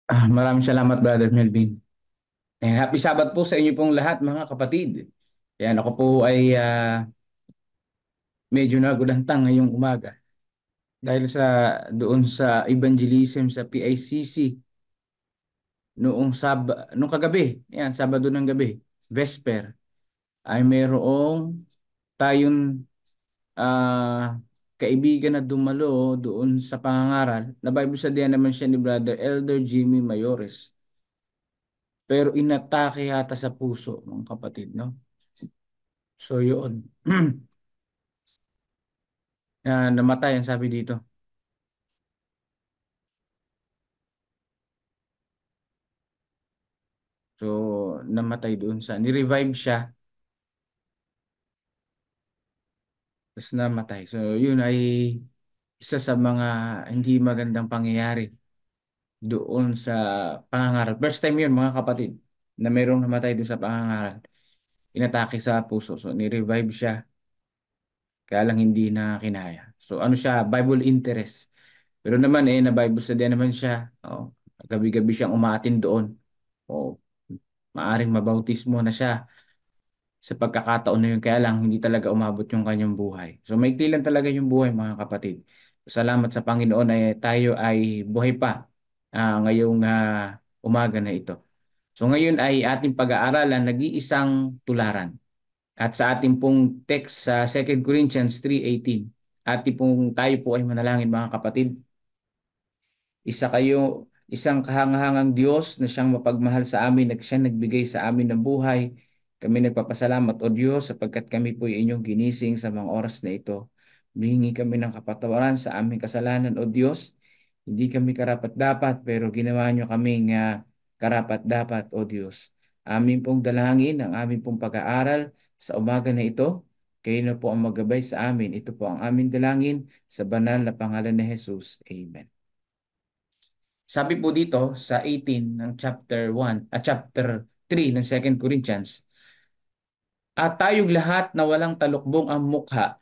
Maraming salamat, Brother Melvin. Happy Sabbath po sa inyo pong lahat, mga kapatid. Yan, ako po ay medyo nagulantang ngayong umaga dahil doon sa evangelism sa PICC noong kagabi, yan, Sabado ng gabi, Vesper, ay mayroong tayong kaibigan na dumalo doon sa pangangaral. Na Bible study naman siya ni Brother Elder Jimmy Mayores. Pero inatake yata sa puso, mga kapatid, no? So yun. Namatay ang sabi dito. So namatay doon ni-revive siya, tapos namatay. So yun ay isa sa mga hindi magandang pangyayari doon sa pangangaral. First time yun, mga kapatid, na mayroong namatay doon sa pangangaral. Inatake sa puso. So ni-revive siya, kaya lang hindi na kinaya. So ano siya, Bible interest. Pero naman na Bible study naman siya. Oh, gabi-gabi siyang umaatin doon. Oh, maaring mabautismo na siya sa pagkakataon na yun. Kaya lang, hindi talaga umabot yung kanyang buhay. So, maikli lang talaga yung buhay, mga kapatid. Salamat sa Panginoon ay tayo ay buhay pa ngayong umaga na ito. So, ngayon ay ating pag-aaralan nag-iisang tularan. At sa ating pong text sa 2 Corinthians 3:18, tayo po ay manalangin, mga kapatid. Isang kahangahangang Diyos na siyang mapagmahal sa amin at siyang nagbigay sa amin ng buhay. Kami nagpapasalamat, O Diyos, sapagkat kami po ay inyong ginising sa mga oras na ito. Humingi kami ng kapatawaran sa aming kasalanan, O Diyos. Hindi kami karapat-dapat, pero ginawa niyo kaming karapat-dapat, O Diyos. Amin pong dalangin ang aming pong pag-aaral sa umaga na ito. Kayo na po ang maggabay sa amin. Ito po ang aming dalangin sa banal na pangalan ni Jesus. Amen. Sabi po dito sa 18 ng chapter 3 ng 2 Corinthians, at tayong lahat na walang talukbong ang mukha,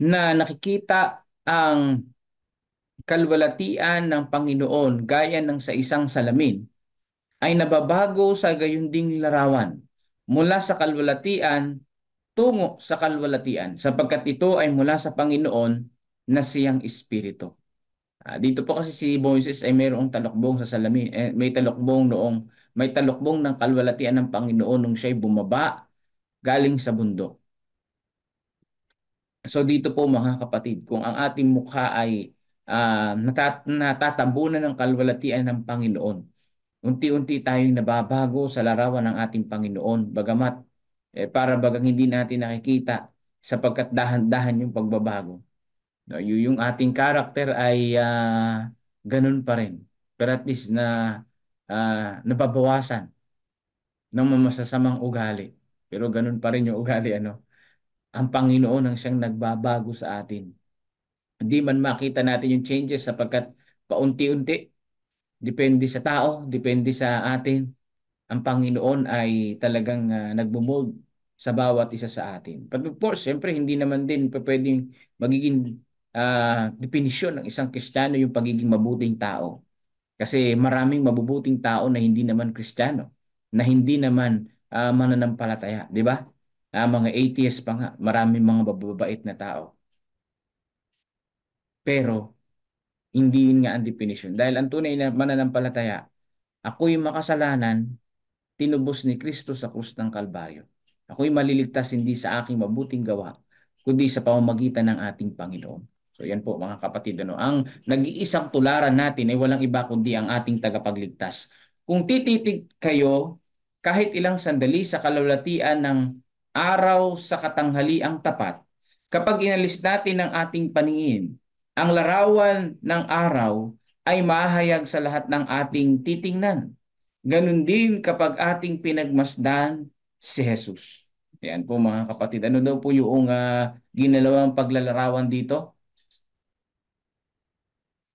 na nakikita ang kalwalatian ng Panginoon gaya ng sa isang salamin, ay nababago sa gayunding larawan mula sa kalwalatian tungo sa kalwalatian, sapagkat ito ay mula sa Panginoon na siyang Espiritu. Dito po kasi si Moises ay mayroong talukbong sa salamin. May talukbong ng kalwalatian ng Panginoon nung siya'y bumaba galing sa bundok. So dito po, mga kapatid, kung ang ating mukha ay natatabunan ng kalwalatian ng Panginoon, unti-unti tayong nababago sa larawan ng ating Panginoon, bagamat para bagang hindi natin nakikita sapagkat dahan-dahan yung pagbabago. No, yung ating character ay ganun pa rin. Pero at least nababawasan ng masasamang ugali. Pero ganun pa rin yung ugali, ano. Ang Panginoon ang siyang nagbabago sa atin. Hindi man makita natin yung changes sapagkat paunti-unti, depende sa tao, depende sa atin. Ang Panginoon ay talagang nagmumold sa bawat isa sa atin. But of course, siyempre, hindi naman din pwedeng magiging definisyon ng isang Kristiyano yung pagiging mabuting tao. Kasi maraming mabubuting tao na hindi naman Kristiyano, na hindi naman mananampalataya, di ba? Mga atheist pa nga, maraming mga mababait na tao. Pero, hindi yun nga ang definition. Dahil ang tunay na mananampalataya, ako'y makasalanan, tinubos ni Kristo sa krus ng Kalbaryo. Ako'y maliligtas hindi sa aking mabuting gawa, kundi sa pamamagitan ng ating Panginoon. So yan po, mga kapatid, ano, ang nag-iisang tularan natin ay walang iba kundi ang ating tagapagligtas. Kung tititig kayo kahit ilang sandali sa kalawlatian ng araw sa katanghaliang tapat, kapag inalis natin ang ating paningin, ang larawan ng araw ay mahayag sa lahat ng ating titingnan. Ganun din kapag ating pinagmasdan si Jesus. Yan po, mga kapatid. Ano daw po yung ginalawang paglalarawan dito?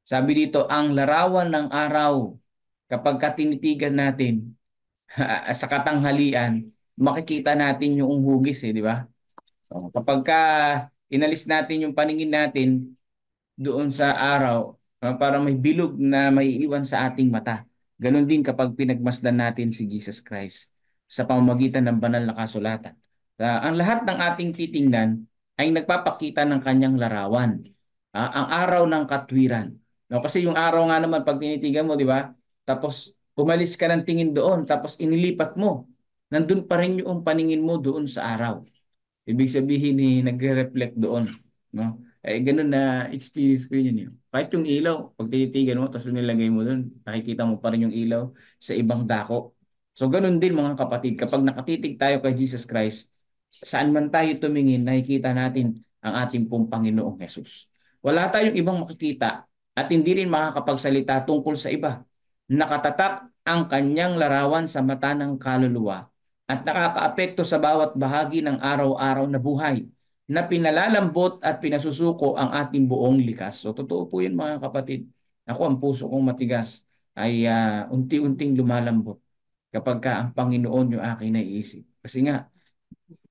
Sabi dito, ang larawan ng araw, kapag katinitigan natin sa katanghalian, makikita natin yung hugis, di ba? Kapag inalis natin yung paningin natin doon sa araw, para may bilog na may iwan sa ating mata. Ganon din kapag pinagmasdan natin si Jesus Christ sa pamamagitan ng banal na kasulatan. Ang lahat ng ating titingnan ay nagpapakita ng kanyang larawan. Ang araw ng katwiran. No, kasi yung araw nga naman pag tinitigan mo, di ba? Tapos umalis ka ng tingin doon, tapos inilipat mo. Nandun pa rin yung paningin mo doon sa araw. Ibig sabihin ni nagre-reflect doon, no? Eh ganun na experience ko yun yun. Kahit yung ilaw, pag tititigan mo tapos nilagay mo doon, nakikita mo pa rin yung ilaw sa ibang dako. So ganun din mga kapatid, kapag nakatitig tayo kay Jesus Christ, saan man tayo tumingin, nakikita natin ang ating pong Panginoong Hesus. Wala tayong ibang makikita at hindi rin makakapagsalita tungkol sa iba. Nakatatak ang kanyang larawan sa mata ng kaluluwa at nakakaapekto sa bawat bahagi ng araw-araw na buhay na pinalalambot at pinasusuko ang ating buong likas. So totoo po yun mga kapatid. Ako ang puso kong matigas ay unti-unting lumalambot kapag ka ang Panginoon yung aking naiisip. Kasi nga,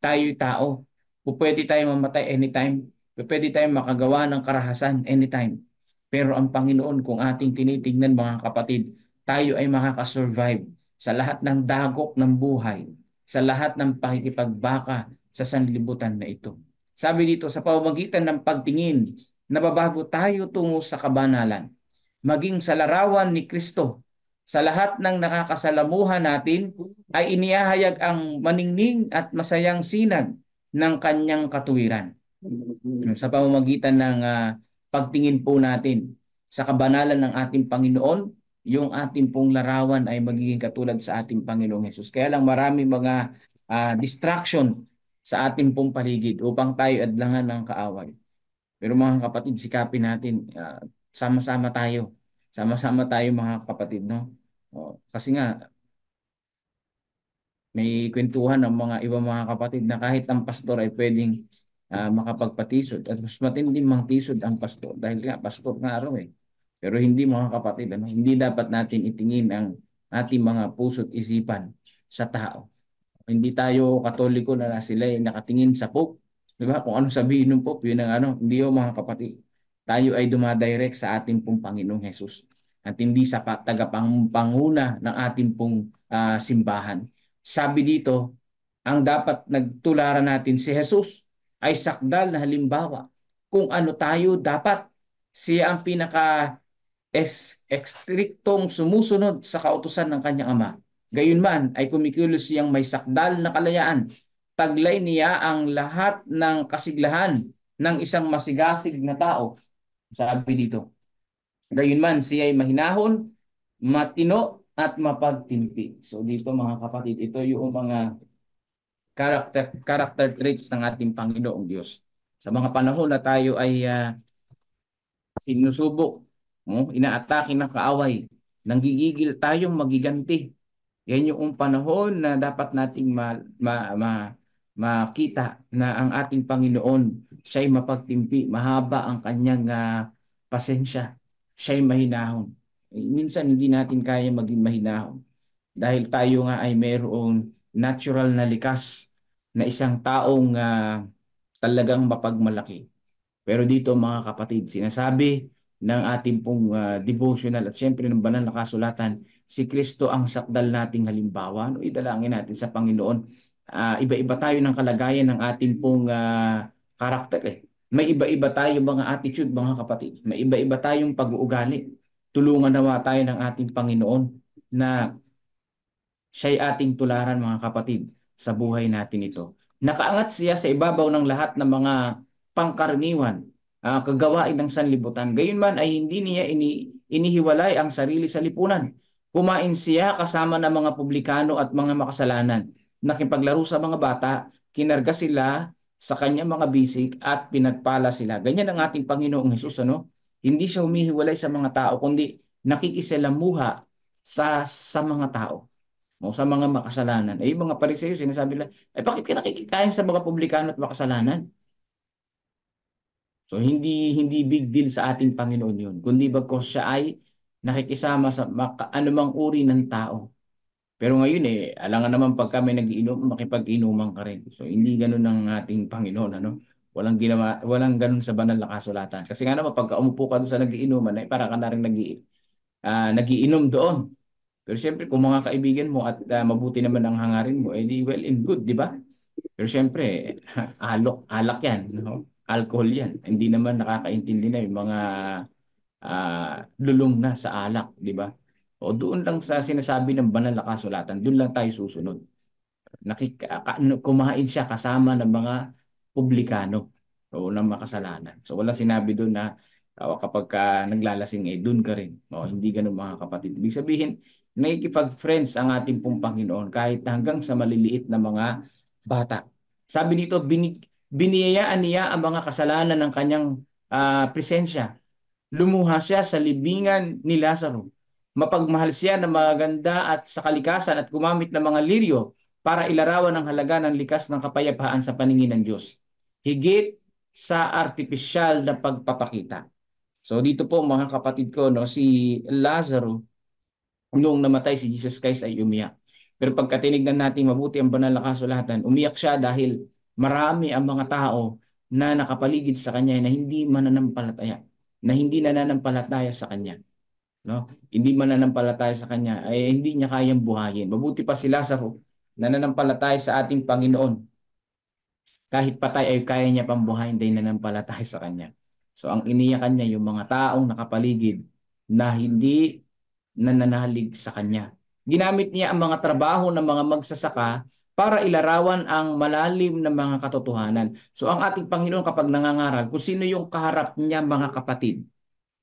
tayo'y tao. Pwede tayong mamatay anytime. Pwede tayong makagawa ng karahasan anytime. Pero ang Panginoon, kung ating tinitingnan mga kapatid, tayo ay makakasurvive sa lahat ng dagok ng buhay, sa lahat ng pakikipagbaka sa sanlibutan na ito. Sabi dito, sa pamamagitan ng pagtingin, nababago tayo tungo sa kabanalan, maging sa larawan ni Kristo. Sa lahat ng nakakasalamuhan natin ay inihahayag ang maningning at masayang sinag ng kanyang katuwiran. Sa pamamagitan ng pagtingin po natin sa kabanalan ng ating Panginoon, yung ating pong larawan ay magiging katulad sa ating Panginoong Hesus. Kaya lang marami mga distraction sa ating pong paligid upang tayo adlangan ng kaaway. Pero mga kapatid, sikapin natin, sama-sama tayo. Sama-sama tayo mga kapatid, no? Kasi nga, may kwentuhan ng mga ibang mga kapatid na kahit ang pastor ay pwedeng makapagpatisod. At mas matinding mangtisod ang pastor. Dahil nga, pastor nga araw eh. Pero hindi mga kapatid, hindi dapat natin itingin ang ating mga puso't isipan sa tao. Hindi tayo Katoliko na sila ay nakatingin sa Pope. Di ba? Kung ano sabihin ng Pope, yun ang ano. Hindi yung mga kapatid. Tayo ay dumadirect sa ating pong Panginoong Hesus. At hindi sa tagapanguna ng ating pong simbahan. Sabi dito, ang dapat nagtularan natin si Jesus ay sakdal na halimbawa kung ano tayo dapat. Siya ang pinaka ekstriktong sumusunod sa kautusan ng kanyang ama. Gayunman ay kumikilos siyang may sakdal na kalayaan. Taglay niya ang lahat ng kasiglahan ng isang masigasig na tao. Sabi dito. Gayunman siya ay mahinahon, matino at mapagtimpi. So dito mga kapatid, ito yung mga character traits ng ating Panginoong Diyos. Sa mga panahon na tayo ay sinusubok, inaatake ng kaaway, nanggigigil tayong magiganti. Yan yung panahon na dapat nating makita na ang ating Panginoon, siya'y mapagtimpi, mahaba ang kanyang pasensya, siya'y mahinahon. Minsan hindi natin kaya maging mahinahon dahil tayo nga ay mayroong natural na likas na isang taong talagang mapagmalaki. Pero dito mga kapatid, sinasabi ng ating pong devotional at siyempre ng banal na kasulatan, si Kristo ang sakdal nating halimbawa. Ano, idalangin natin sa Panginoon. Iba-iba tayo ng kalagayan ng ating pong karakter eh. May iba-iba tayo mga attitude mga kapatid. May iba-iba tayong pag-uugali. Tulungan nawa tayo ng ating Panginoon na siya'y ating tularan mga kapatid sa buhay natin ito. Nakaangat siya sa ibabaw ng lahat ng mga pangkaraniwan, kagawain ng sanlibutan. Gayunman ay hindi niya inihiwalay ang sarili sa lipunan. Kumain siya kasama ng mga publikano at mga makasalanan. Nakipaglaro sa mga bata, kinarga sila sa kanyang mga bisig at pinagpala sila. Ganyan ang ating Panginoong Hesus, ano? Hindi siya humihiwalay sa mga tao, kundi nakikisalamuha sa mga tao o sa mga makasalanan. Eh, yung mga Pariseo, sinasabi nila, eh bakit ka nakikikain sa mga publikano at makasalanan? So hindi big deal sa ating Panginoon yun, kundi bagkos siya ay nakikisama sa anumang uri ng tao. Pero ngayon alangan naman pag kami nag-iinom, makipag-inuman ka rin. So hindi ganoon ang ating Panginoon, ano? Walang ganoon sa banal na kasulatan. Kasi nga naman pagka umupo ka doon sa nagiinuman, ay para ka na rin nagiinom doon. Pero siyempre, kung mga kaibigan mo at mabuti naman ang hangarin mo, edi well and good, di ba? Pero siyempre, alak yan, no? Alcohol yan. Hindi naman nakakaintindi na yung mga lulong na sa alak, di ba? O doon lang sa sinasabi ng banal na kasulatan, doon lang tayo susunod. Kumain siya kasama ng mga publikano o ng makasalanan. So wala sinabi doon na kapag ka naglalasing doon ka rin. O, hindi ganun mga kapatid. Ibig sabihin, nakikipag-friends ang ating pong Panginoon kahit hanggang sa maliliit na mga bata. Sabi dito, biniyayaan niya ang mga kasalanan ng kanyang presensya. Lumuha siya sa libingan ni Lazaro. Mapagmahal siya ng maganda at sa kalikasan at gumamit ng mga liryo para ilarawan ang halaga ng likas ng kapayapaan sa paningin ng Diyos. Higit sa artipisyal na pagpapakita. So dito po mga kapatid ko, no, si Lazaro, noong namatay si Jesus Christ ay umiyak. Pero pagka tinignan natin mabuti ang banal na kasulatan, umiyak siya dahil marami ang mga tao na nakapaligid sa kanya na hindi mananampalataya, na hindi nananampalataya sa kanya. No? Hindi mananampalataya sa kanya, ay hindi niya kayang buhayin. Mabuti pa si Lazaro, nananampalataya sa ating Panginoon. Kahit patay ay kaya niya pang buhayin dahil nananampalataya sa kanya. So ang iniyakan niya yung mga taong nakapaligid na hindi nananalig sa kanya. Ginamit niya ang mga trabaho ng mga magsasaka para ilarawan ang malalim na mga katotohanan. So ang ating Panginoon kapag nangangaral, kung sino yung kaharap niya mga kapatid,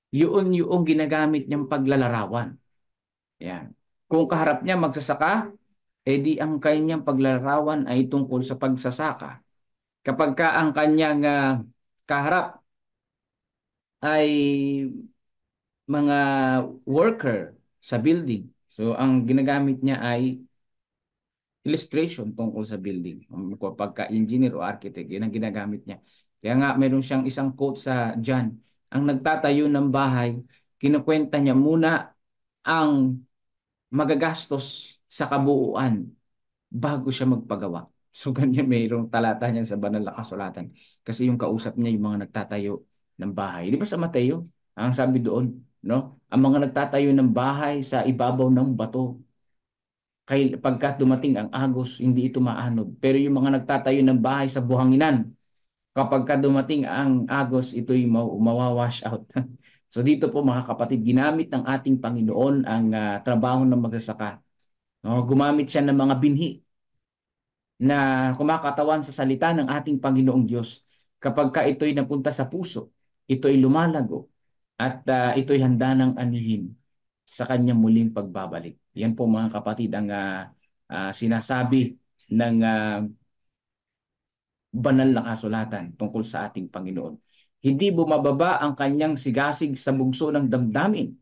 yun yung ginagamit niyang paglalarawan. Yan. Kung kaharap niya magsasaka, edi ang kanyang paglalarawan ay tungkol sa pagsasaka. Kapag ka ang kanyang kaharap ay mga worker sa building, so ang ginagamit niya ay illustration tungkol sa building. Pagka-engineer o architect, yan ang ginagamit niya. Kaya nga, meron siyang isang quote sa John, ang nagtatayo ng bahay, kinukwenta niya muna ang magagastos sa kabuuan bago siya magpagawa. So, ganyan mayroong talata niyan sa banal na kasulatan. Kasi yung kausap niya, yung mga nagtatayo ng bahay. Di ba sa Mateo? Ang sabi doon, no? Ang mga nagtatayo ng bahay sa ibabaw ng bato, kay pagka dumating ang agos, hindi ito maanod. Pero yung mga nagtatayo ng bahay sa buhanginan, kapag ka dumating ang agos, ito'y mawawash out. So dito po mga kapatid, ginamit ng ating Panginoon ang trabaho ng magsasaka. No, gumamit siya ng mga binhi na kumakatawan sa salita ng ating Panginoong Diyos. Kapag ka ito'y napunta sa puso, ito'y lumalago at ito'y handa ng anihin sa kanyang muling pagbabalik. Yan po mga kapatid ang sinasabi ng banal na kasulatan tungkol sa ating Panginoon. Hindi bumababa ang kanyang sigasig sa bugso ng damdamin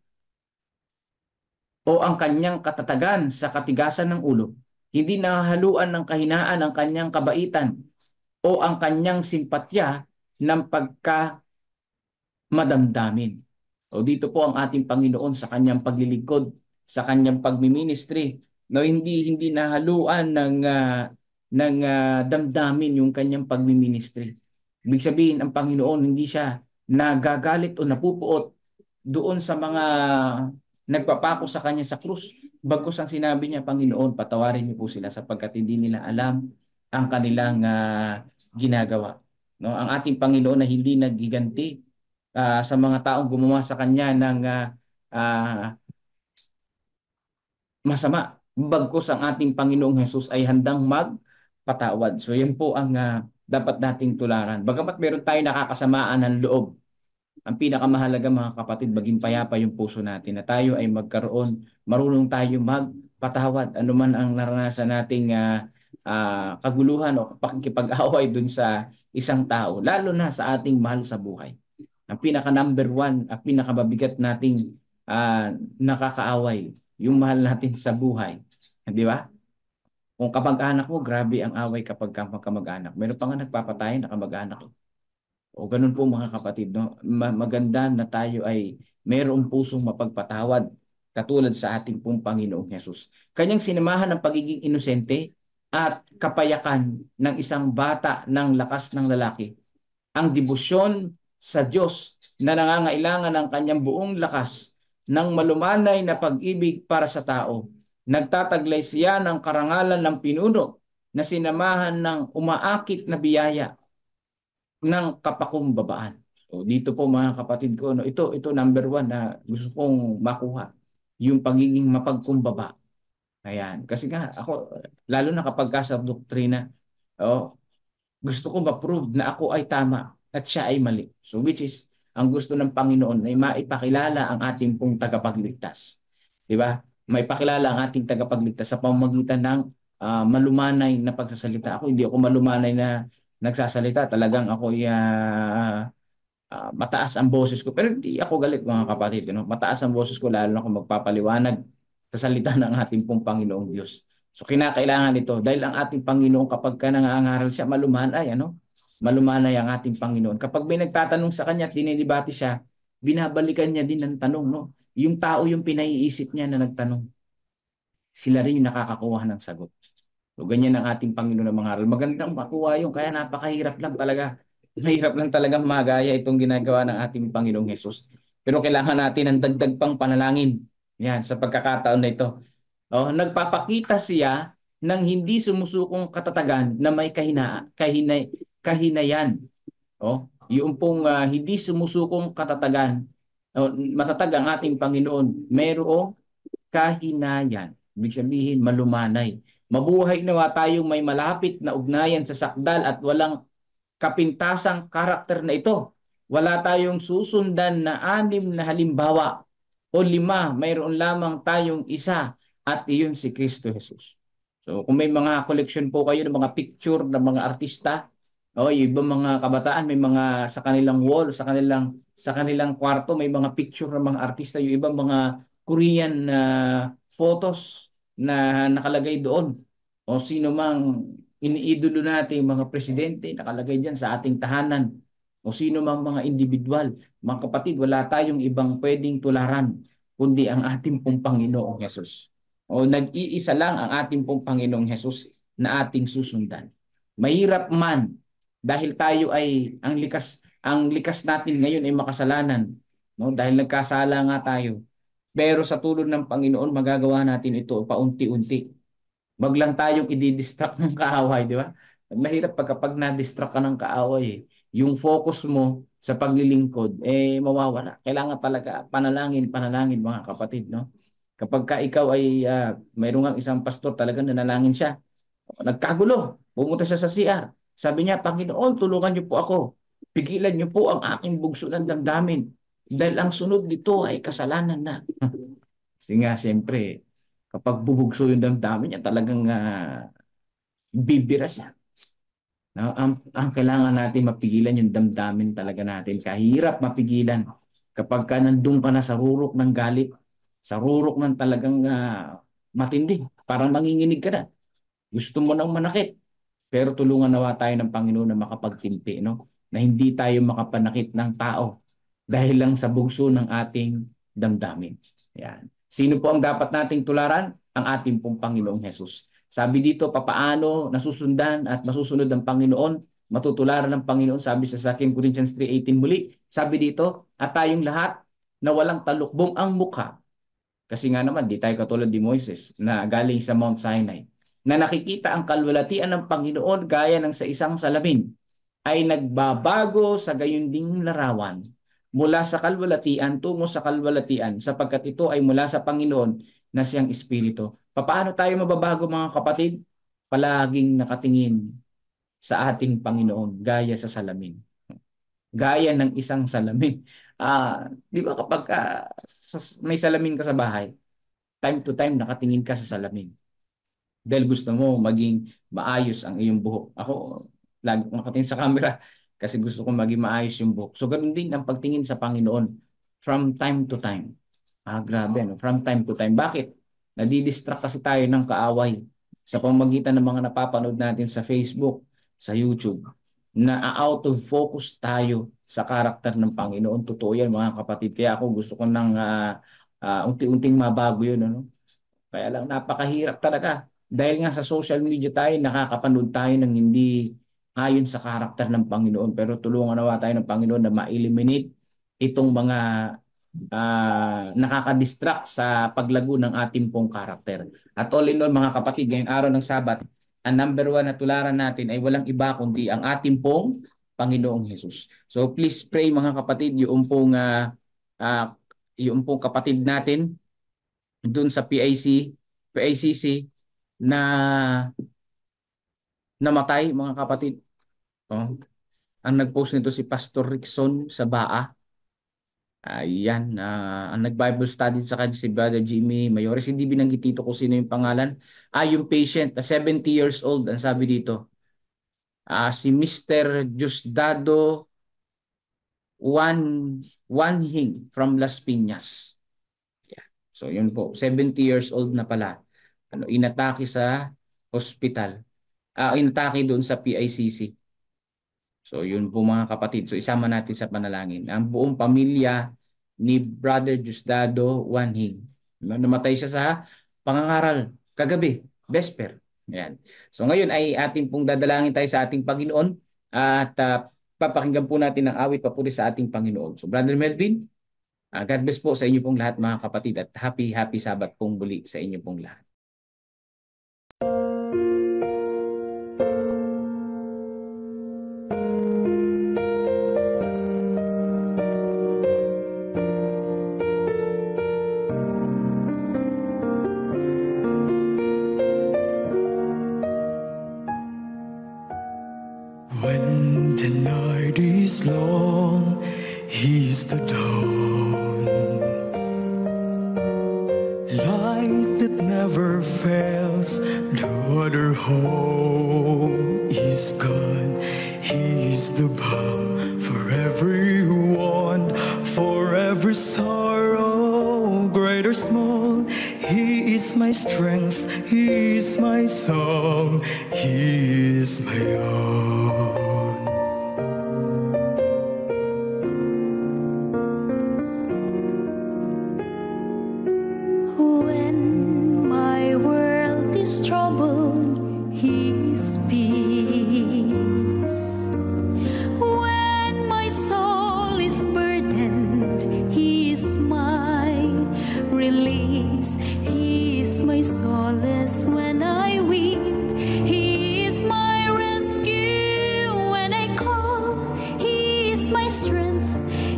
o ang kanyang katatagan sa katigasan ng ulo. Hindi nahahaluan ng kahinaan ang kanyang kabaitan o ang kanyang simpatya ng pagka-madamdamin. O dito po ang ating Panginoon sa kanyang paglilingkod, sa kanyang pagmiministry, no, hindi nahaluan ng damdamin yung kanyang pagmiministry. Ibig sabihin, ang Panginoon hindi siya nagagalit o napupuot doon sa mga nagpapako sa kanya sa krus. Bagkus ang sinabi niya, Panginoon, patawarin niyo po sila sapagkat hindi nila alam ang kanilang ginagawa. No, ang ating Panginoon na hindi naggiganti sa mga taong gumawa sa kanya ng masama. Bagkus ang ating Panginoong Hesus ay handang magpatawad. So yan po ang dapat nating tularan. Bagamat meron tayo nakakasamaan ng loob, ang pinakamahalaga mga kapatid, maging payapa yung puso natin na tayo ay magkaroon, marunong tayo magpatawad. Ano man ang naranasan nating kaguluhan o pakikipag-away dun sa isang tao, lalo na sa ating mahal sa buhay. Ang pinaka number one, ang pinakababigat nating nakakaaway, yung mahal natin sa buhay. Di ba? Kung kamag-anak mo, grabe ang away kapag kamag-anak. Meron pa nga nagpapatay na kamag-anak. O ganun po mga kapatid, no? Maganda na tayo ay mayroong pusong mapagpatawad katulad sa ating pong Panginoong Hesus. Kanyang sinamahan ng pagiging inosente at kapayakan ng isang bata ng lakas ng lalaki. Ang debosyon sa Diyos na nangangailangan ng kanyang buong lakas ng malumanay na pag-ibig para sa tao. Nagtataglay siya ng karangalan ng pinuno na sinamahan ng umaakit na biyaya ng kapakumbabaan. So dito po mga kapatid ko, no, ito number one na gusto kong makuha, yung pagiging mapagkumbaba. Ayan. Kasi nga ako, lalo na kapag sa doktrina, oh, gusto ko ma-prove na ako ay tama at siya ay mali. So which is, ang gusto ng Panginoon ay maipakilala ang ating pong tagapagligtas. Di ba? Maipakilala ang ating tagapagligtas sa pamamagitan ng malumanay na pagsasalita. Ako, hindi ako malumanay na nagsasalita. Talagang ako mataas ang boses ko. Pero hindi ako galit mga kapatid. You know? Mataas ang boses ko lalo na kung magpapaliwanag sa salita ng ating pong Panginoong Diyos. So kinakailangan ito dahil ang ating Panginoon kapag ka nangangaral siya, malumanay, ano? Malumanay ang ating Panginoon. Kapag may nagtatanong sa kanya at dinidebate siya, binabalikan niya din ng tanong, no? Yung tao yung pinaiisip niya na nagtanong. Sila rin yung nakakakuha ng sagot. So ganyan ang ating Panginoon ng mga aral. Magandang makuha yun, kaya napakahirap lang talaga. Mahirap lang talagang magaya itong ginagawa ng ating Panginoong Hesus. Pero kailangan natin ng dagdag pang panalangin. Yan, sa pagkakataon na ito. Oh, nagpapakita siya ng hindi sumusukong katatagan na may kahinayan. Oh, yung pong hindi sumusukong katatagan. Oh, matatag ang ating Panginoon. Mayroong kahinayan. Ibig sabihin, malumanay. Mabuhay nawa tayong may malapit na ugnayan sa sakdal at walang kapintasang karakter na ito. Wala tayong susundan na 6 na halimbawa o 5, mayroon lamang tayong isa at iyon si Kristo Jesus. So kung may mga collection po kayo ng mga picture ng mga artista, o yung ibang mga kabataan may mga sa kanilang wall, sa kanilang kwarto may mga picture ng mga artista, yung ibang mga Korean photos na nakalagay doon. O sino mang iniidolo natin mga presidente nakalagay diyan sa ating tahanan o sino mang mga individual. Mga kapatid, wala tayong ibang pwedeng tularan kundi ang ating pong Panginoong Hesus. O nag-iisa lang ang ating pong Panginoong Hesus na ating susundan. Mahirap man dahil tayo ay ang likas natin ngayon ay makasalanan, no? Dahil nagkasala nga tayo. Pero sa tulong ng Panginoon magagawa natin ito paunti-unti. Wag lang tayong i-distract ng kaaway, di ba? Mahirap kapag na-distract ka ng kaaway, eh. Yung focus mo sa paglilingkod, mawawala. Kailangan talaga panalangin, panalangin mga kapatid, no? Kapag ka ikaw ay mayroong ang isang pastor talagang nanalangin siya, nagkagulo, pumunta siya sa CR. Sabi niya, Panginoon, tulungan niyo po ako. Pigilan niyo po ang aking bugso ng damdamin. Dahil ang sunod nito ay kasalanan na. Kasi nga, siyempre, kapag bubugso yung damdamin niya, talagang bibira siya. No? Ang kailangan natin mapigilan yung damdamin talaga natin. Kahirap mapigilan kapag ka nandun ka na sa rurok ng galit, sa rurok ng talagang matindi. Parang manginginig ka na. Gusto mo nang manakit. Pero tulungan nawa tayo ng Panginoon na makapagtimpi, no? Na hindi tayo makapanakit ng tao dahil lang sa bugso ng ating damdamin. Yan. Sino po ang dapat nating tularan? Ang ating pong Panginoong Hesus. Sabi dito, papaano nasusundan at masusunod ng Panginoon, matutularan ng Panginoon, sabi sa 2 Corinthians 3:18 muli, sabi dito, at tayong lahat na walang talukbong ang mukha. Kasi nga naman, di tayo katulad ni Moises na galing sa Mount Sinai, na nakikita ang kalwalatian ng Panginoon gaya ng sa isang salamin, ay nagbabago sa gayunding larawan mula sa kalwalatian tungo sa kalwalatian sapagkat ito ay mula sa Panginoon na siyang Espiritu. Paano tayo mababago mga kapatid? Palaging nakatingin sa ating Panginoon gaya sa salamin. Gaya ng isang salamin. Di ba kapag may salamin ka sa bahay, time to time nakatingin ka sa salamin. Dahil gusto mo maging maayos ang iyong buhok. Ako, lagi kong nakatingin sa camera kasi gusto kong maging maayos yung buhok. So, ganoon din ang pagtingin sa Panginoon from time to time. Grabe, no? From time to time. Bakit? Nadidistract kasi tayo ng kaaway sa pamamagitan ng mga napapanood natin sa Facebook, sa YouTube, na out of focus tayo sa karakter ng Panginoon. Totoo yan, mga kapatid. Kaya ako gusto ko nang unti-unting mabago yun. Ano? Kaya lang napakahirap talaga. Dahil nga sa social media tayo, nakakapanood tayo ng hindi ayon sa karakter ng Panginoon. Pero tulungan nawa tayo ng Panginoon na ma-eliminate itong mga nakaka-distract sa paglago ng ating pong karakter. At all in all mga kapatid, ngayong araw ng Sabat, ang number one na tularan natin ay walang iba kundi ang ating pong Panginoong Hesus. So please pray mga kapatid, yung pong kapatid natin doon sa PICC na namatay mga kapatid. Oh, ang nag-post nito si Pastor Rickson sa BAA. Ayan, ang nag-Bible study sa kanya si Brother Jimmy Mayores. Hindi binanggit dito kung sino yung pangalan. Yung patient, 70 years old, ang sabi dito. Si Mr. Diosdado Wanhing from Las Piñas. Yeah. So yun po, 70 years old na pala. Inatake sa hospital. Inatake doon sa PICC. So yun po mga kapatid. So isama natin sa panalangin. Ang buong pamilya ni Brother Diosdado Wanhing. Namatay siya sa pangangaral kagabi, Vesper. Ayan. So ngayon ay ating pong dadalangin tayo sa ating Panginoon at papakinggan po natin ang awit papuri sa ating Panginoon. So Brother Melvin, God bless po sa inyo pong lahat mga kapatid at happy Sabat pong muli sa inyo pong lahat. When the night is long, He's the dawn, light that never fails. The other hope is gone. He's the balm for every want, for every sorrow, great or small. He is my strength, He is my song, He is my own. When my world is troubled, He is peace. When my soul is burdened, He is my release. He is my solace when I weep. He is my rescue when I call. He is my strength.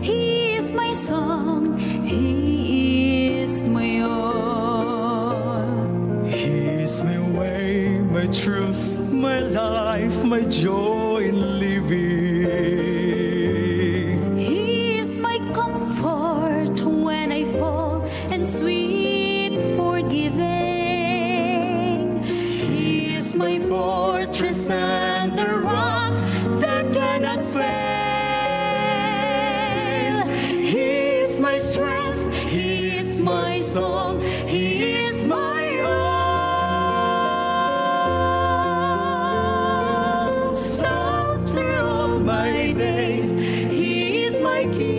He is my song. He is my all. He is my way, my truth, my life, my joy in living. He is my comfort when I fall and sweet forgiving. He is my fortress and the rock that cannot fail. He is my strength, He is my song, He is my all. So through all my days, He is my King,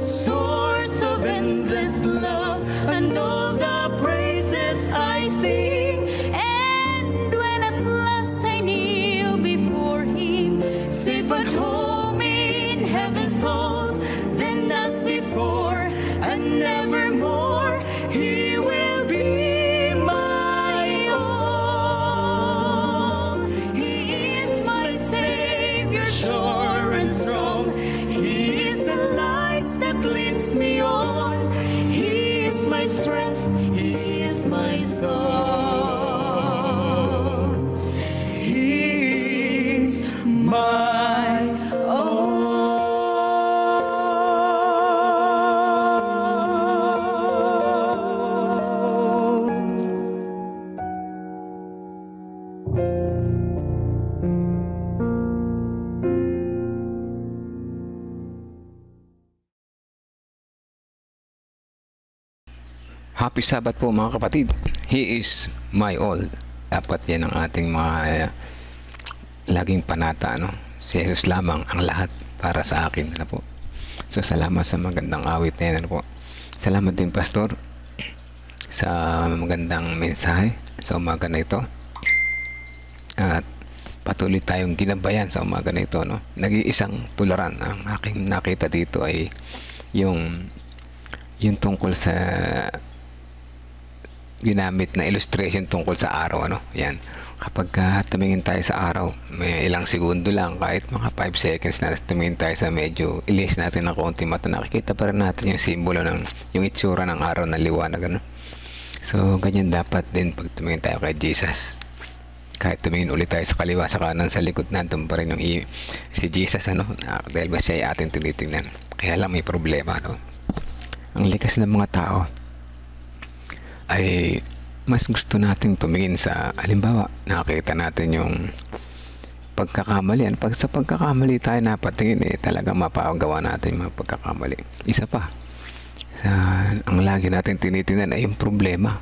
source of endless love and all the praises I sing. And when at last I kneel before Him, safe at home in heaven's halls, then as before and nevermore, He will be my all. He is my Savior, sure and strong. He is the light that leads me on. He is my strength, He is my song. He is my Happy Sabbath po mga kapatid. He is my all. Dapat yan ang ating mga laging panata, no? Si Jesus lamang ang lahat para sa akin, ano po. So salamat sa magandang awit na yan, ano po. Salamat din Pastor sa magandang mensahe sa umaga na ito. At patuloy tayong ginabayan sa umaga na ito, no? Nag-iisang tularan ang aking nakita dito ay yung tungkol sa ginamit na illustration tungkol sa araw, ano? Yan. Kapag tumingin tayo sa araw, may ilang segundo lang, kahit mga 5 seconds na tumingin tayo sa medyo ilis natin ng konti mata, nakikita pa rin natin yung simbolo ng yung itsura ng araw na liwanag, ano? So ganyan dapat din pag tumingin tayo kay Jesus. Kahit tumingin ulit tayo sa kaliwa, sa kanan, sa likod, nandun pa rin yung si Jesus, ano? Dahil ba siya ay ating tinitingnan. Kaya lang may problema, no? Ang likas ng mga tao ay mas gusto nating tumingin sa, halimbawa, nakita natin yung pagkakamali. Pag sa pagkakamali tayo napatingin, talaga mapagawa natin yung mga pagkakamali. Isa pa, ang lagi natin tinitingnan ay yung problema.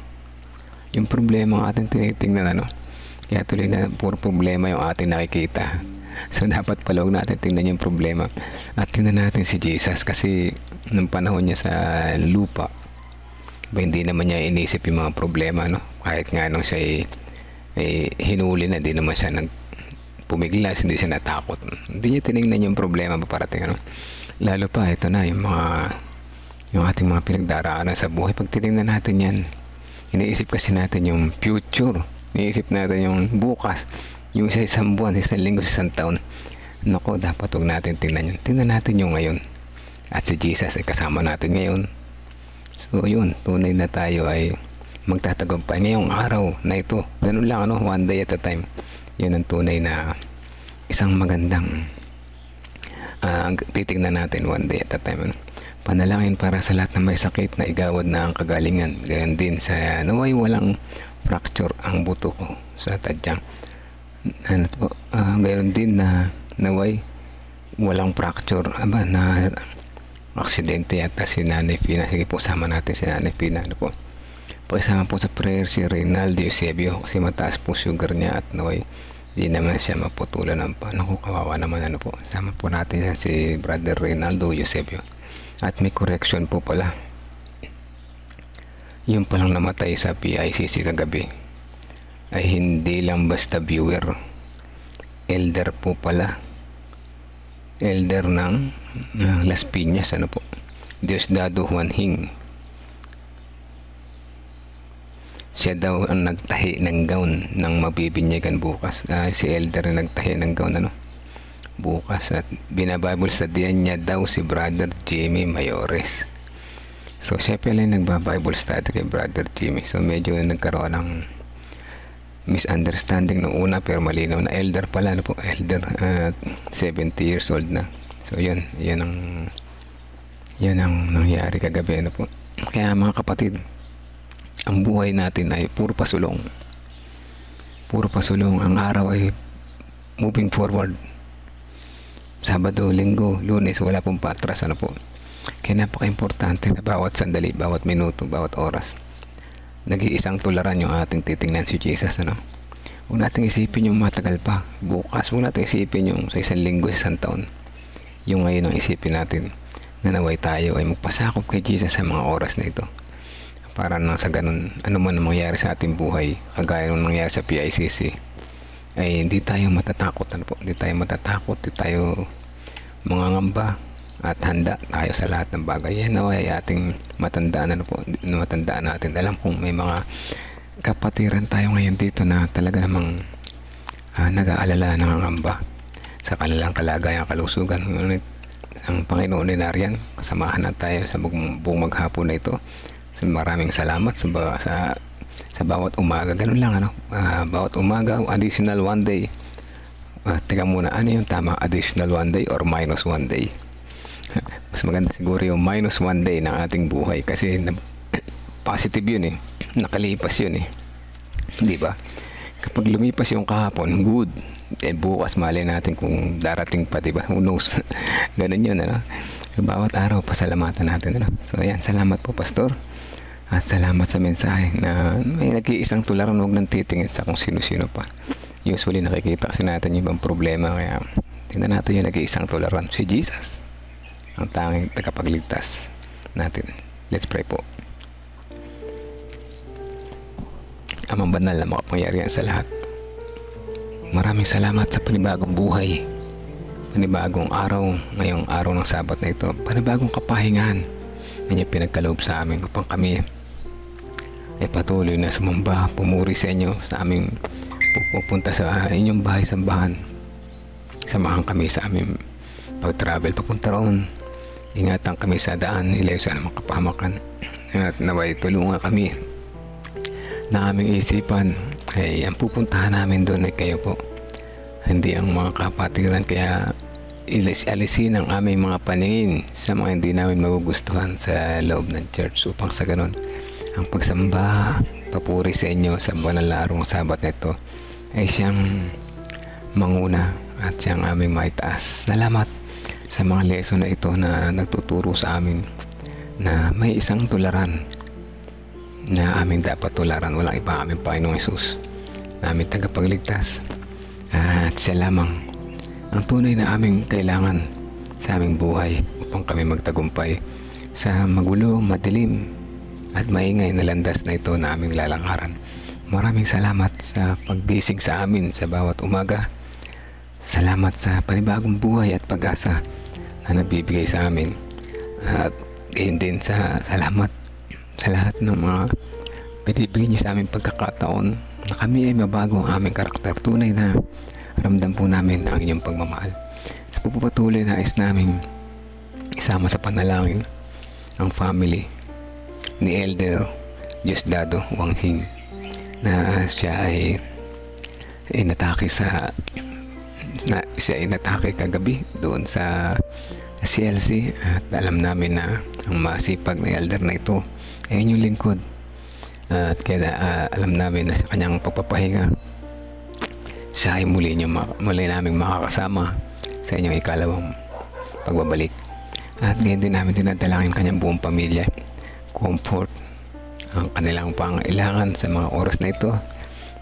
Yung problema ang ating tinitingnan, ano? Kaya tuloy na puro problema yung ating nakikita. So dapat pala huwag natin tingnan yung problema at tingnan natin si Jesus, kasi nung panahon niya sa lupa, hindi naman niya inisip yung mga problema, no? Kahit nga nung siya ay hinuli na, hindi naman siya pumiglas, hindi siya natakot. Hindi niya tinignan yung problema paparating, ano? Lalo pa ito na yung ating mga pinagdaraanan sa buhay. Pag tinignan natin yan, iniisip kasi natin yung future, iniisip natin yung bukas, yung isang buwan, isang linggo, isang taon. Nako, dapat huwag natin tingnan yun. Tingnan natin yung ngayon. At si Jesus ay kasama natin ngayon. So yun, tunay na tayo ay magtatagumpay ngayong araw na ito. Ganun lang, ano? One day at a time. Yun ang tunay na isang magandang titignan natin, one day at a time, ano? Panalangin para sa lahat na may sakit na igawad na ang kagalingan. Gayon din sa naway walang fracture ang buto ko sa tadyang. Gayon din na naway walang fracture na aksidente yata si Nanay Fina. Sige po, sama natin si Nanay Fina, ano po. Pakisama po sa prayer si Reynaldo Eusebio, kasi mataas po sugar niya at naway di naman siya maputulan ng paano, kawawa naman, ano po. Sama po natin yan si Brother Reynaldo Eusebio. At may correction po pala, yung palang namatay sa PICC kagabi ay hindi lang basta viewer, elder po pala, elder ng Las Piñas, ano po, Diosdado Juan Hing. Siya daw ang nagtahi ng gown ng mabibinyagan bukas. Si elder na nagtahi ng gown, ano, bukas. At binabible study niya daw si Brother Jimmy Mayores. So siya pala yung nagbabible study kay Brother Jimmy. So medyo nagkaroon ng misunderstanding noong una, pero malinaw na elder pala, ano po, elder, 70 years old na. So yun ang nangyari kagabi, ano po. Kaya mga kapatid, ang buhay natin ay puro pasulong. Puro pasulong. Ang araw ay moving forward. Sabado, Linggo, Lunes, wala pong patras, ano po. Kaya napaka-importante na bawat sandali, bawat minuto, bawat oras, nag-iisang tularan yung ating titingnan si Jesus, ano. Huwag natin isipin yung matagal pa, bukas. Huwag natin isipin yung sa isang linggo, isang taon. Yung ngayon ang isipin natin, na naway tayo ay magpasakop kay Jesus sa mga oras na ito, para na sa ganun, ano man ang mangyari sa ating buhay, kagaya nung nangyari sa PICC, ay hindi tayo matatakot, ano po. Hindi tayo matatakot, hindi tayo mangangamba, at handa tayo sa lahat ng bagay. Yan ay ating matandaan, ano po, matandaan natin. Alam kong may mga kapatiran tayo ngayon dito na talaga namang nag-aalala, nangangamba sa kanilang kalagayan, kalusugan. Ngunit ang Panginoon ay nariyan, kasamahan na tayo sa buong maghapon na ito. Maraming salamat sa bawat umaga. Ganun lang, ano, bawat umaga, additional one day. Teka muna, ano yung tama, additional one day or minus one day? Mas maganda siguro yung minus one day ng ating buhay, kasi positive yun, nakalipas yun, di ba? Kapag lumipas yung kahapon, good. Bukas mali natin kung darating pa, di ba? Who knows? Ganun yun, ano? Bawat araw pasalamatan natin, ano? So ayan, salamat po, Pastor. At salamat sa mensahe na may nag-iisang tularan, huwag nang titingin sa kung sino-sino pa. Usually nakikita kasi natin yung ibang problema, kaya tingnan natin yung nag-iisang tularan, si Jesus, ang tanging tagapagligtas natin. Let's pray po. Amang banal na makapangyarihan sa lahat, Maraming salamat sa panibagong buhay, panibagong araw, ngayong araw ng Sabat na ito, panibagong kapahingahan na inyo pinagkaloob sa amin upang kami ay patuloy na sumamba, pumuri sa inyo sa aming pupunta sa inyong bahay sambahan. Samahan kami sa aming pag-travel papunta roon. Ingatan kami sa daan, ilayo sa anumang kapahamakan, at naway tulungan kami na aming isipan ay ang pupuntahan namin doon ay kayo po, hindi ang mga kapatiran. Kaya alisin ang aming mga paningin sa mga hindi namin magugustuhan sa loob ng church upang sa ganun ang pagsamba, papuri sa inyo sa banal na araw ng Sabat na ito ay siyang manguna at siyang aming maitaas. Salamat sa mga lesson na ito na nagtuturo sa amin na may isang tularan na aming dapat tularan, walang iba, aming Panginoong Hesus, na aming tagapagligtas, at siya lamang ang tunay na aming kailangan sa aming buhay upang kami magtagumpay sa magulo, madilim at maingay na landas na ito na aming lalakaran. Maraming salamat sa pagbisig sa amin sa bawat umaga. Salamat sa panibagong buhay at pag-asa na nabibigay sa amin, at gayon din sa salamat sa lahat ng mga pinibigay niyo sa aming pagkakataon na kami ay mabago ang aming karakter. Tunay na ramdam po namin ang inyong pagmamahal. Sa pagpapatuloy na nais namin isama sa panalangin ang family ni Elder Diosdado Wanghing na siya ay inatake kagabi doon sa CLC, at alam namin na ang masipag na elder na ito ay inyong lingkod, at kaya alam namin na sa kanyang pagpapahinga siya ay muli naming makakasama sa inyong ikalawang pagbabalik. At ngayon din namin dinadalangin kanyang buong pamilya, comfort ang kanilang pangailangan sa mga oras na ito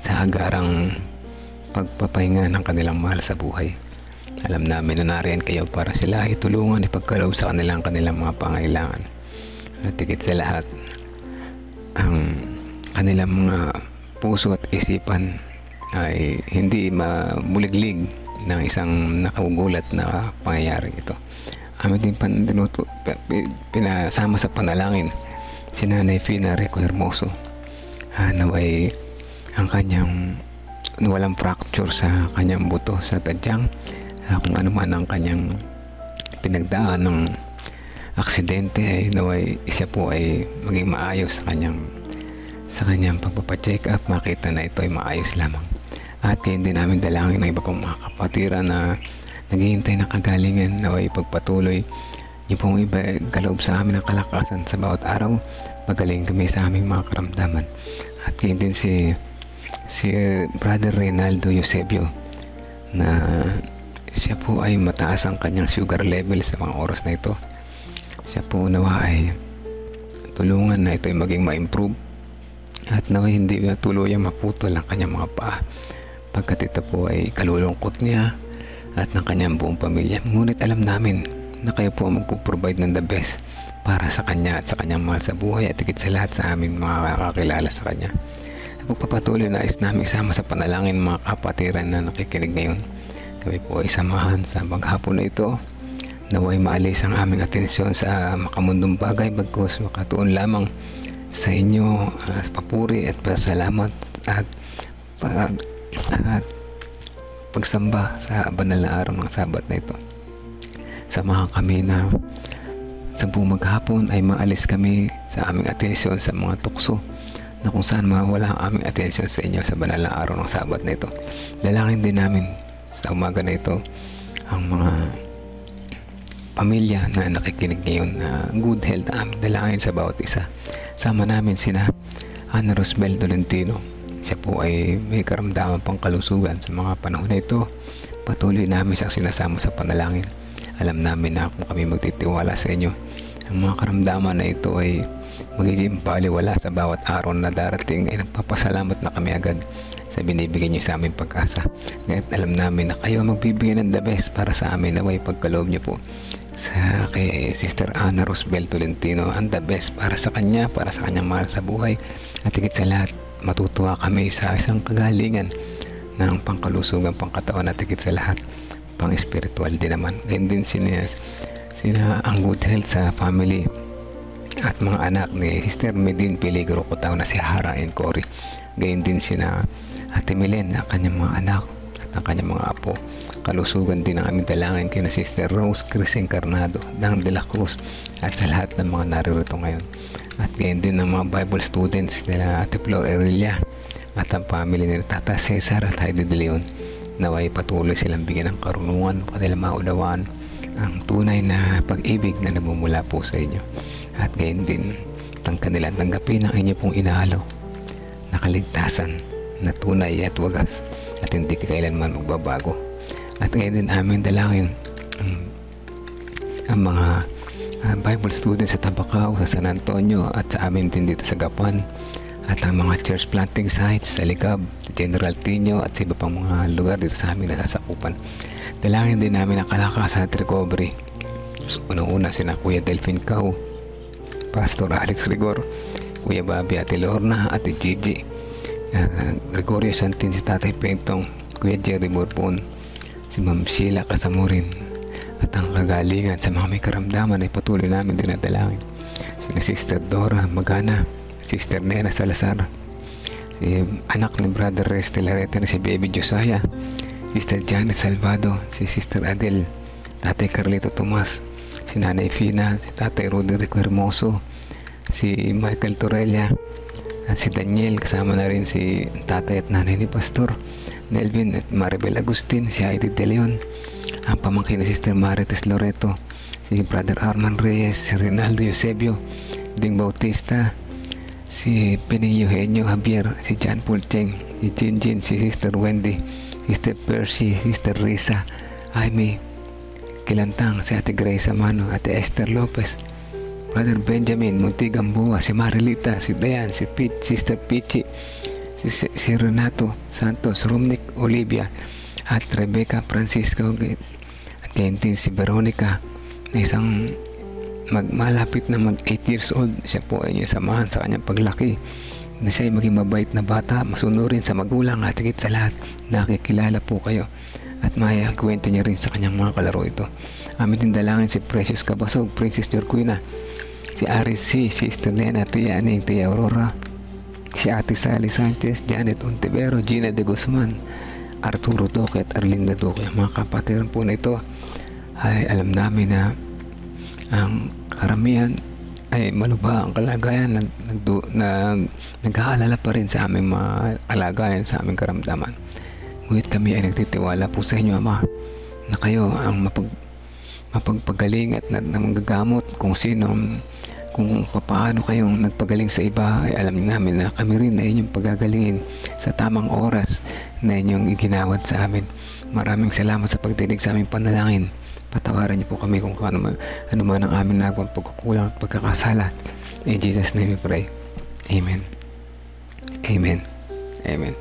sa agarang pagpapahinga ng kanilang mahal sa buhay. Alam namin na nariyan kayo para sila ay tulungan, ipagkaloob sa kanilang mga pangailangan, at higit sa lahat ang kanilang mga puso at isipan ay hindi mabuliglig ng isang nakagugulat na pangyayaring ito. Amin din pinasama sa panalangin si Nanay Fina Reco Hermoso, naway ang kanyang walang fracture sa kanyang buto sa tadyang, kung ano man ang kanyang pinagdaan ng aksidente ay naway siya po ay maging maayos sa kanyang pagpapacheck up, makita na ito ay maayos lamang. At kayo din namin dalangin ng iba pang mga kapatiran na naghihintay na kagalingan, naway pagpatuloy niyo pong iba galoob sa amin ang kalakasan sa bawat araw, pagaling kami sa aming mga karamdaman. At kayo din si Brother Reynaldo Eusebio na siya po ay mataas ang kanyang sugar level sa mga oras na ito. Siya po nawa ay tulungan na ito ay maging ma-improve, at nawa hindi na tuluyang maputol ang kanyang mga paa, pagkat ito po ay kalulungkot niya at ng kanyang buong pamilya. Ngunit alam namin na kayo po ang magpo-provide ng the best para sa kanya at sa kanyang mahal sa buhay, at higit sa lahat sa aming mga kakilala sa kanya. Sa pagpapatuloy nais namin isama sa panalangin mga kapatiran na nakikinig ngayon. Kami po ay samahan sa maghapon na ito, naway maalis ang aming atensyon sa makamundong bagay, bagkus makatuon lamang sa inyo, papuri at pasalamat at pagsamba sa banal na araw ng Sabat na ito. Samahan kami na sa buong maghapon ay maalis kami sa aming atensyon sa mga tukso na kung saan mawala ang aming atensyon sa inyo sa banal na araw ng Sabat na ito. Dalangin din namin sa umaga na ito ang mga pamilya na nakikinig ngayon na good health na aming dalangin sa bawat isa. Sama namin sina Ana Rosbel Tolentino, siya po ay may karamdaman pang kalusugan sa mga panahon na ito. Patuloy namin siyang sinasama sa panalangin. Alam namin na kung kami magtitiwala sa inyo, ang mga karamdaman na ito ay magiging baliwala sa bawat araw na darating. Ay nagpapasalamat na kami agad sa binibigay niyo sa aming pag-asa. Ngayon alam namin na kayo magbibigay ng the best para sa amin, na may pagkaloob niyo po sa kay Sister Ana Rosbel Tolentino ang the best para sa kanya, para sa kanyang mahal sa buhay. At higit sa lahat, matutuwa kami sa isang kagalingan ng pangkalusugan, pangkatawan at higit sa lahat, pang-spiritual din naman. Ganyan din sina ang good health sa family at mga anak ni Sister Medin Peligro Cotao na si Hara and Cory. Ganyan din sina Ate Milen, ang kanyang mga anak at ang kanyang mga apo. Kalusugan din ang aming dalangin kina Sister Rose Cris Encarnado, Dang de la Cruz at sa lahat ng mga naririto ngayon. At ganyan din ang mga Bible students nila Ate Flor Erelia at ang family ni Tata Cesar at Heidi De Leon. Naway patuloy silang bigyan ng karunungan para nila maunawaan ang tunay na pag-ibig na namumula po sa inyo. At gayon din ang kanilang tanggapin ang inyo pong inaalok na kaligtasan na tunay at wagas at hindi kailanman magbabago. At gayon din aming dalangin ang mga Bible students sa Tabacao, sa San Antonio at sa amin din dito sa Gapan, at ang mga church planting sites sa Ligab, General Tino at sa iba pang mga lugar dito sa amin nasasakupan. Dalangin din namin ang kalakasan at recovery. So, unang-una sina Kuya Delphine Cao, Pastor Alex Rigor, Kuya Bobby, Ate Lorna, Ate Gigi, Gregorio Santin, si Tatay Pentong, Kuya Jerry Borbon, si Ma'am Sheila Kasamurin, at ang kagalingan sa mga may karamdaman ay patuloy namin dinadalangin. Sina Sister Dora Magana, Sister Nena Salazar, si anak ni Brother Reste Larete na si Baby Josiah, Sister Janet Salvado, si Sister Adel, Tatay Carlito Tomas, si Nanay Fina, si Tatay Roderico Hermoso, si Michael Torella, at si Daniel, kasama na rin si Tatay at Nanay ni Pastor Nelvin at Maribel Agustin, si Heidi De Leon, ang pamangkin ni Sister Marites Loreto, si Brother Arman Reyes, si Rinaldo Eusebio, Ding Bautista, si Penny Eugenio Javier, si John Pulcheng, si Jinjin, si Sister Wendy, Sister Percy, Sister Risa, Jaime Kilantang, si Ate Grace Amano, Ate Esther Lopez, Brother Benjamin Muntigambua, si Marilita, si Dayan, si Pete, Sister Pichi, si Renato Santos, Rumnik Olivia, at Rebecca Francisco, at gayon din si Veronica na isang malapit na mag 8 years old. Siya po ay inyong samahan sa kanyang paglaki, na siya ay maging mabait na bata, masunurin sa magulang, at higit sa lahat nakikilala po kayo at kwento niya rin sa kanyang mga kalaro ito. Amin din dalangin si Precious Cabasog, Princess Jorquina, si Aris C, Sister Lena, Tia Aning, Tia Aurora, si Ate Sally Sanchez, Janet Ontivero, Gina de Guzman, Arturo Duque at Arlinda Duque. Mga kapatiran po na ito ay alam namin na ang karamihan ay malubha ang kalagayan, nag-aalala pa rin sa aming mga kalagayan, sa aming karamdaman. Ngunit kami ay nagtitiwala po sa inyo, Ama, na kayo ang mapagpagaling at magagamot. Kung paano kayong nagpagaling sa iba, ay alam namin na kami rin na inyong pagagalingin sa tamang oras na inyong iginawad sa amin. Maraming salamat sa pagdinig sa aming panalangin. Patawaran niyo po kami kung ano man ang aming nagawang pagkukulang at pagkakasala. In Jesus' name we pray. Amen. Amen. Amen.